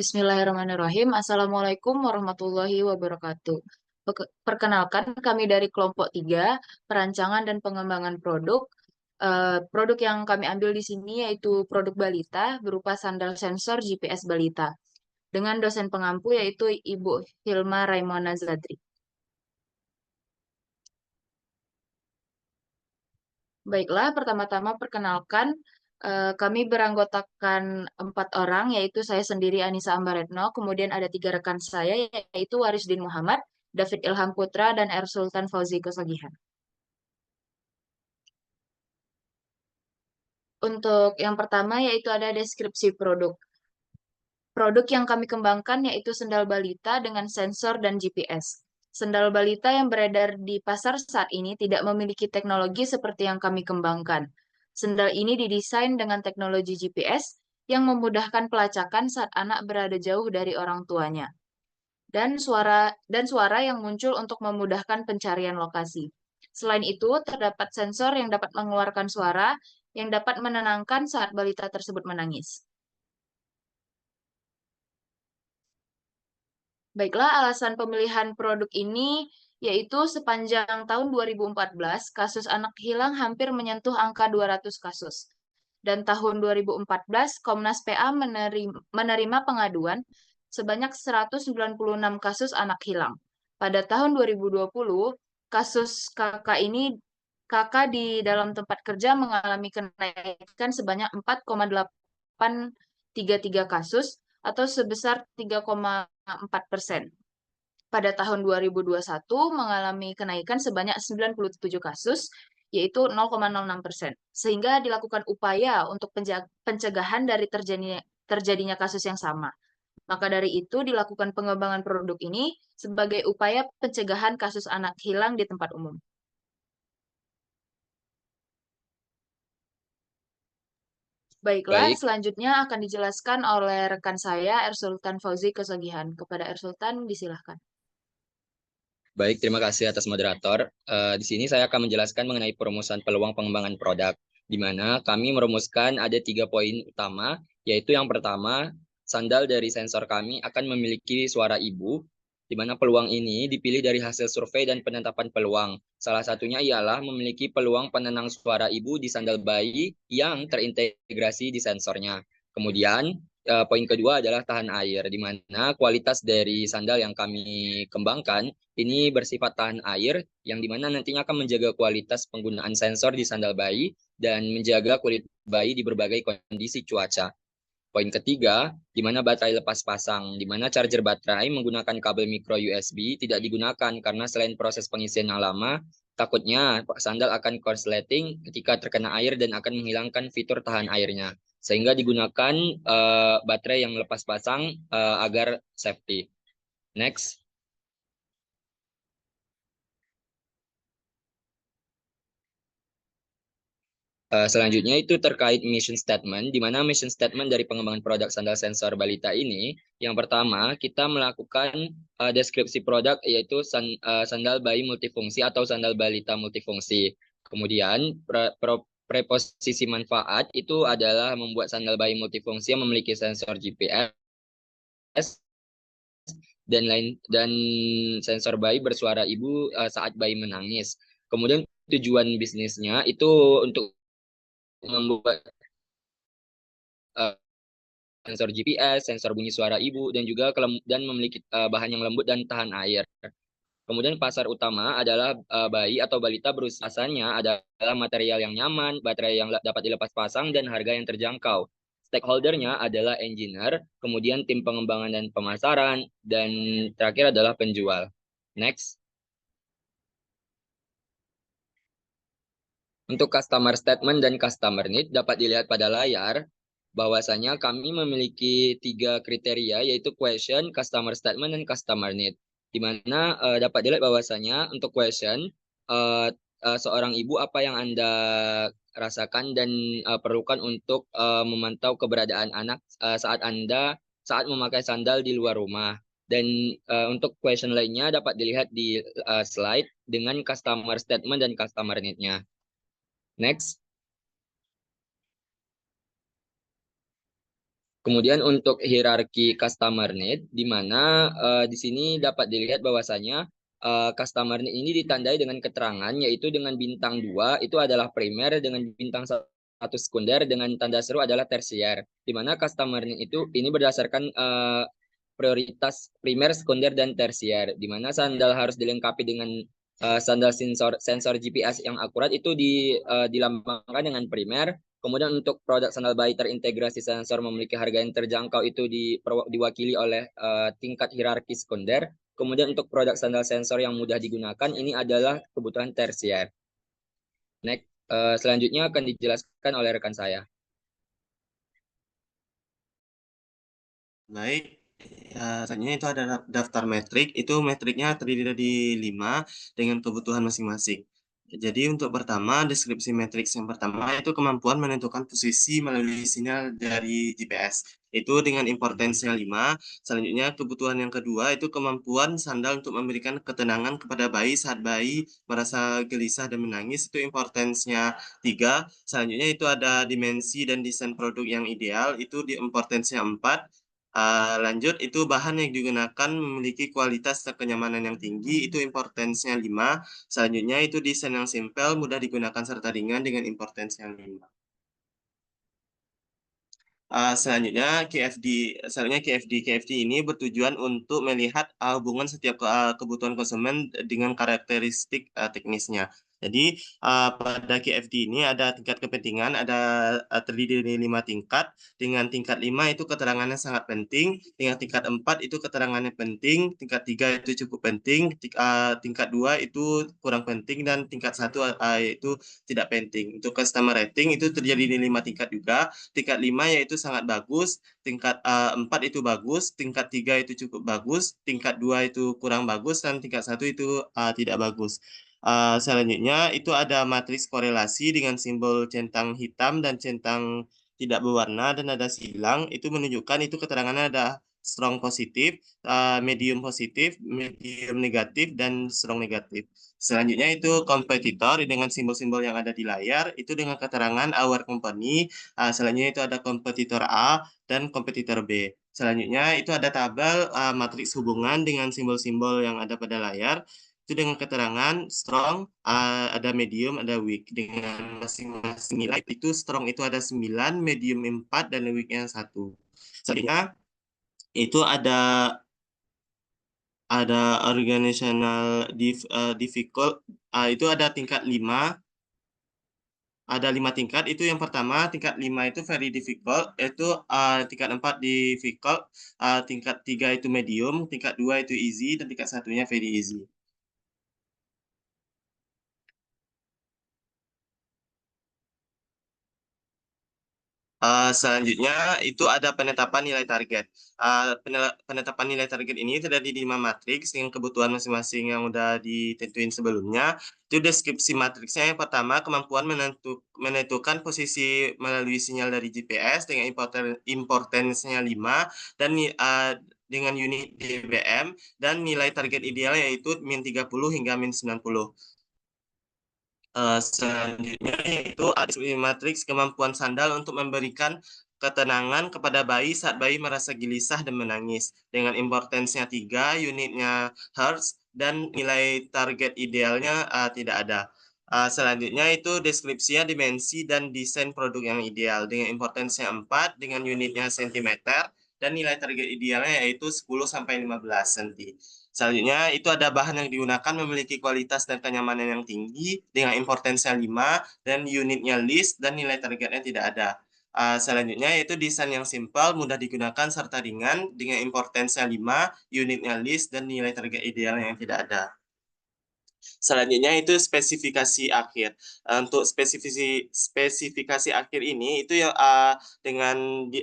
Bismillahirrahmanirrahim. Assalamualaikum warahmatullahi wabarakatuh. Perkenalkan, kami dari kelompok 3, perancangan dan pengembangan produk. Produk yang kami ambil di sini yaitu produk balita berupa sandal sensor GPS balita. Dengan dosen pengampu yaitu Ibu Hilma Raimona Zadri. Baiklah, pertama-tama perkenalkan, kami beranggotakan 4 orang, yaitu saya sendiri Anissa Ambaretno, kemudian ada 3 rekan saya, yaitu Warisdin Muhammad, David Ilham Putra, dan R. Sultan Fauzi Kosagihan. Untuk yang pertama yaitu ada deskripsi produk. Produk yang kami kembangkan yaitu sendal balita dengan sensor dan GPS. Sendal balita yang beredar di pasar saat ini tidak memiliki teknologi seperti yang kami kembangkan. Sendal ini didesain dengan teknologi GPS yang memudahkan pelacakan saat anak berada jauh dari orang tuanya. Dan suara yang muncul untuk memudahkan pencarian lokasi. Selain itu, terdapat sensor yang dapat mengeluarkan suara yang dapat menenangkan saat balita tersebut menangis. Baiklah, alasan pemilihan produk ini yaitu sepanjang tahun 2014, kasus anak hilang hampir menyentuh angka 200 kasus. Dan tahun 2014, Komnas PA menerima pengaduan sebanyak 196 kasus anak hilang. Pada tahun 2020, kasus kakak di dalam tempat kerja mengalami kenaikan sebanyak 4,833 kasus atau sebesar 3,4%. Pada tahun 2021 mengalami kenaikan sebanyak 97 kasus, yaitu 0,06%. Sehingga dilakukan upaya untuk pencegahan dari terjadinya kasus yang sama. Maka dari itu dilakukan pengembangan produk ini sebagai upaya pencegahan kasus anak hilang di tempat umum. Baiklah, Baik, selanjutnya akan dijelaskan oleh rekan saya, R. Sultan Fauzi Kosagihan. Kepada R. Sultan, disilahkan. baik, terima kasih atas moderator. Di sini saya akan menjelaskan mengenai perumusan peluang pengembangan produk, di mana kami merumuskan ada 3 poin utama, yaitu yang pertama, sandal dari sensor kami akan memiliki suara ibu, di mana peluang ini dipilih dari hasil survei dan penetapan peluang. Salah satunya ialah memiliki peluang penenang suara ibu di sandal bayi yang terintegrasi di sensornya. Kemudian, poin kedua adalah tahan air, di mana kualitas dari sandal yang kami kembangkan ini bersifat tahan air, yang dimana nantinya akan menjaga kualitas penggunaan sensor di sandal bayi dan menjaga kulit bayi di berbagai kondisi cuaca. Poin ketiga, di mana baterai lepas pasang, di mana charger baterai menggunakan kabel micro USB tidak digunakan karena selain proses pengisian yang lama, takutnya sandal akan korsleting ketika terkena air dan akan menghilangkan fitur tahan airnya. Sehingga digunakan baterai yang lepas pasang agar safety. Next. Selanjutnya itu terkait mission statement, di mana mission statement dari pengembangan produk sandal sensor balita ini, yang pertama kita melakukan deskripsi produk yaitu sandal bayi multifungsi atau sandal balita multifungsi. Kemudian preposisi manfaat itu adalah membuat sandal bayi multifungsi yang memiliki sensor GPS dan sensor bayi bersuara ibu saat bayi menangis. Kemudian tujuan bisnisnya itu untuk membuat uh, sensor GPS, sensor bunyi suara ibu, dan juga dan memiliki bahan yang lembut dan tahan air. Kemudian pasar utama adalah bayi atau balita berusia, asalnya adalah material yang nyaman, baterai yang dapat dilepas pasang, dan harga yang terjangkau. Stakeholdernya adalah engineer, kemudian tim pengembangan dan pemasaran, dan terakhir adalah penjual. Next. Untuk customer statement dan customer need dapat dilihat pada layar bahwasanya kami memiliki 3 kriteria yaitu question, customer statement, dan customer need. Di mana dapat dilihat bahwasanya untuk question, seorang ibu apa yang Anda rasakan dan perlukan untuk memantau keberadaan anak saat memakai sandal di luar rumah. Dan untuk question lainnya dapat dilihat di slide dengan customer statement dan customer need-nya. Next. Kemudian untuk hierarki customer need, di mana di sini dapat dilihat bahwasanya customer need ini ditandai dengan keterangan, yaitu dengan bintang 2 itu adalah primer, dengan bintang 1 sekunder, dengan tanda seru adalah tersier. Di mana customer need itu ini berdasarkan prioritas primer, sekunder, dan tersier. Di mana sandal harus dilengkapi dengan sandal sensor GPS yang akurat itu dilambangkan dengan primer. Kemudian untuk produk sandal bayi terintegrasi sensor memiliki harga yang terjangkau itu diwakili oleh tingkat hierarki sekunder. Kemudian untuk produk sandal sensor yang mudah digunakan ini adalah kebutuhan tersier. Next, selanjutnya akan dijelaskan oleh rekan saya. Baik, selanjutnya itu ada daftar metrik. Itu metriknya terdiri dari 5 dengan kebutuhan masing-masing. Jadi untuk pertama, deskripsi matriks yang pertama itu kemampuan menentukan posisi melalui sinyal dari GPS. Itu dengan importance-nya 5. Selanjutnya kebutuhan yang kedua itu kemampuan sandal untuk memberikan ketenangan kepada bayi saat bayi merasa gelisah dan menangis. Itu importance-nya 3. Selanjutnya itu ada dimensi dan desain produk yang ideal. Itu di importance-nya 4. Lanjut, itu bahan yang digunakan memiliki kualitas dan kenyamanan yang tinggi, itu importance-nya 5. Selanjutnya itu desain yang simpel, mudah digunakan serta ringan dengan importance yang 5. Selanjutnya KFD ini bertujuan untuk melihat hubungan setiap kebutuhan konsumen dengan karakteristik teknisnya. Jadi pada KFD ini ada tingkat kepentingan, terdiri dari 5 tingkat. Dengan tingkat 5 itu keterangannya sangat penting, dengan tingkat 4 itu keterangannya penting, tingkat 3 itu cukup penting, tingkat 2 itu kurang penting, dan tingkat 1 itu tidak penting. Untuk customer rating itu terjadi di 5 tingkat juga. Tingkat 5 yaitu sangat bagus, tingkat 4 itu bagus, tingkat 3 itu cukup bagus, tingkat 2 itu kurang bagus, dan tingkat 1 itu tidak bagus. Selanjutnya itu ada matriks korelasi dengan simbol centang hitam dan centang tidak berwarna, dan ada silang. Itu menunjukkan itu keterangannya ada strong positif, medium positif, medium negatif, dan strong negatif. Selanjutnya itu kompetitor dengan simbol-simbol yang ada di layar, itu dengan keterangan our company. Selanjutnya itu ada kompetitor A dan kompetitor B. Selanjutnya itu ada tabel matriks hubungan dengan simbol-simbol yang ada pada layar. Itu dengan keterangan strong, ada medium, ada weak. Dengan masing-masing nilai itu strong itu ada 9, medium 4, dan weak-nya 1. Selanjutnya itu ada organizational difficult, itu ada tingkat 5. Ada 5 tingkat. Itu yang pertama, tingkat 5 itu very difficult, itu tingkat 4 difficult, tingkat 3 itu medium, tingkat 2 itu easy, dan tingkat 1-nya very easy. Selanjutnya itu ada penetapan nilai target. Penetapan nilai target ini terjadi di 5 matriks dengan kebutuhan masing-masing yang udah ditentuin sebelumnya. Itu deskripsi matriksnya yang pertama, kemampuan menentukan posisi melalui sinyal dari GPS dengan importance-nya 5, dan dengan unit dBm, dan nilai target ideal yaitu min 30 hingga min 90. Selanjutnya yaitu ada matriks kemampuan sandal untuk memberikan ketenangan kepada bayi saat bayi merasa gelisah dan menangis. Dengan importance-nya 3, unitnya hertz, dan nilai target idealnya tidak ada. Selanjutnya itu deskripsinya dimensi dan desain produk yang ideal. Dengan importance-nya 4, dengan unitnya sentimeter, dan nilai target idealnya yaitu 10-15 cm. Selanjutnya itu ada bahan yang digunakan memiliki kualitas dan kenyamanan yang tinggi dengan importance-nya 5, dan unitnya list, dan nilai targetnya tidak ada. Selanjutnya yaitu desain yang simpel, mudah digunakan serta ringan dengan importance-nya 5, unitnya list, dan nilai target idealnya yang tidak ada. Selanjutnya itu spesifikasi akhir. Untuk spesifikasi akhir ini itu ya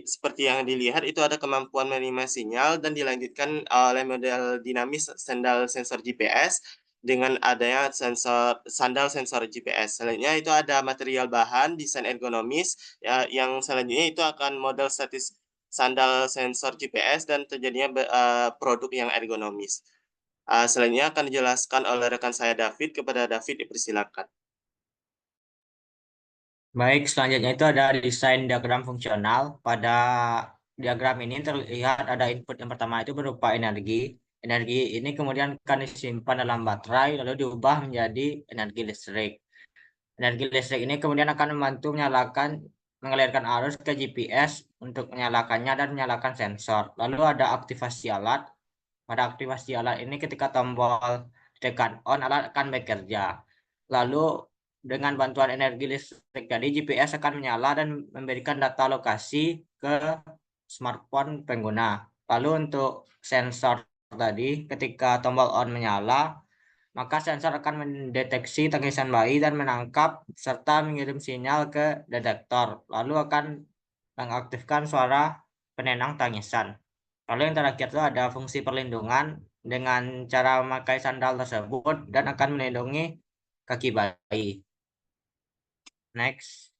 seperti yang dilihat itu ada kemampuan menerima sinyal dan dilanjutkan oleh model dinamis sandal sensor GPS dengan adanya sandal sensor GPS. Selanjutnya itu ada material bahan, desain ergonomis, ya, yang selanjutnya itu akan model statis sandal sensor GPS dan terjadinya produk yang ergonomis. Selanjutnya akan dijelaskan oleh rekan saya David. Kepada David dipersilakan. Baik, selanjutnya itu ada desain diagram fungsional. Pada diagram ini terlihat ada input yang pertama itu berupa energi. Energi ini kemudian akan disimpan dalam baterai lalu diubah menjadi energi listrik. Energi listrik ini kemudian akan membantu mengalirkan arus ke GPS untuk menyalakannya dan menyalakan sensor. Lalu ada aktivasi alat. Pada aktivasi alat ini ketika tombol ditekan on, alat akan bekerja. Lalu dengan bantuan energi listrik tadi, GPS akan menyala dan memberikan data lokasi ke smartphone pengguna. Lalu untuk sensor tadi, ketika tombol on menyala, maka sensor akan mendeteksi tangisan bayi dan menangkap serta mengirim sinyal ke detektor. Lalu akan mengaktifkan suara penenang tangisan. Lalu yang terakhir itu ada fungsi perlindungan dengan cara memakai sandal tersebut dan akan melindungi kaki bayi. Next.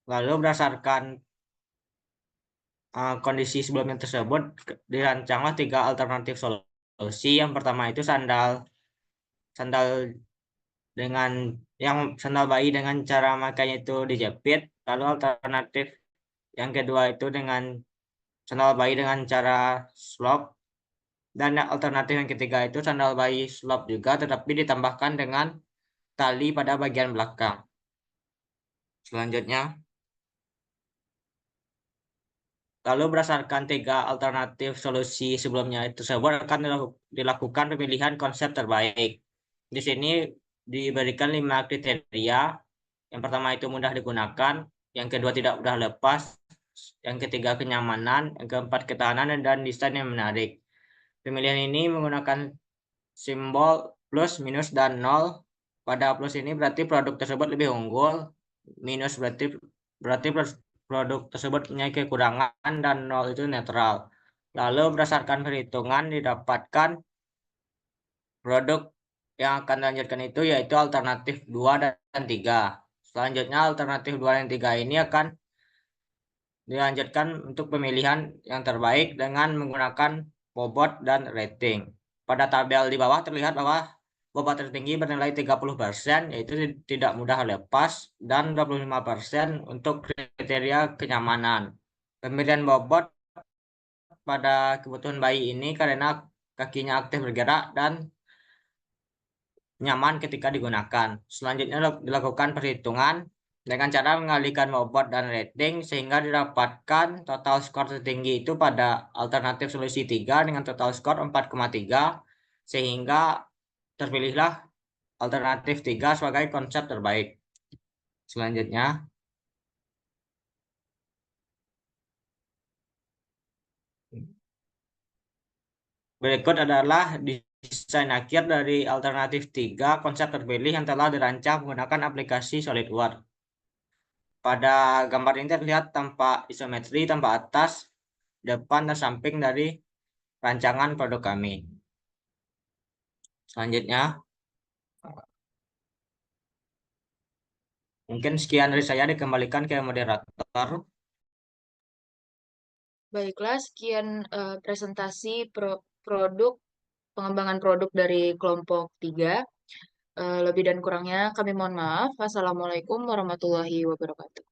Lalu berdasarkan kondisi sebelumnya tersebut, dirancanglah 3 alternatif solusi. Yang pertama itu sandal dengan sandal bayi dengan cara makanya itu dijepit. Lalu alternatif yang kedua itu dengan sandal bayi dengan cara slop. Dan alternatif yang ketiga itu sandal bayi slop juga, tetapi ditambahkan dengan tali pada bagian belakang. Selanjutnya, lalu berdasarkan 3 alternatif solusi sebelumnya tersebut akan dilakukan pemilihan konsep terbaik. Di sini diberikan 5 kriteria. Yang pertama itu mudah digunakan, yang kedua tidak mudah lepas, yang ketiga kenyamanan, yang keempat ketahanan, dan desain yang menarik. Pemilihan ini menggunakan simbol plus, minus, dan nol. Pada plus ini berarti produk tersebut lebih unggul, minus berarti produk tersebut punya kekurangan, dan nol itu netral. Lalu berdasarkan perhitungan didapatkan produk yang akan dilanjutkan itu yaitu alternatif 2 dan 3. Selanjutnya alternatif 2 dan 3 ini akan dilanjutkan untuk pemilihan yang terbaik dengan menggunakan bobot dan rating. Pada tabel di bawah terlihat bahwa bobot tertinggi bernilai 30%, yaitu tidak mudah lepas, dan 25% untuk kriteria kenyamanan. Pemilihan bobot pada kebutuhan bayi ini karena kakinya aktif bergerak dan nyaman ketika digunakan. Selanjutnya dilakukan perhitungan dengan cara mengalihkan bobot dan rating sehingga didapatkan total skor tertinggi itu pada alternatif solusi 3 dengan total skor 4,3 sehingga terpilihlah alternatif 3 sebagai konsep terbaik. Selanjutnya, berikut adalah desain akhir dari alternatif 3 konsep terpilih yang telah dirancang menggunakan aplikasi SolidWorks. Pada gambar ini terlihat tampak isometri, tampak atas, depan, dan samping dari rancangan produk kami. Selanjutnya, mungkin sekian dari saya, dikembalikan ke moderator. Baiklah, sekian presentasi produk pengembangan produk dari kelompok 3. Lebih dan kurangnya kami mohon maaf. Wassalamualaikum warahmatullahi wabarakatuh.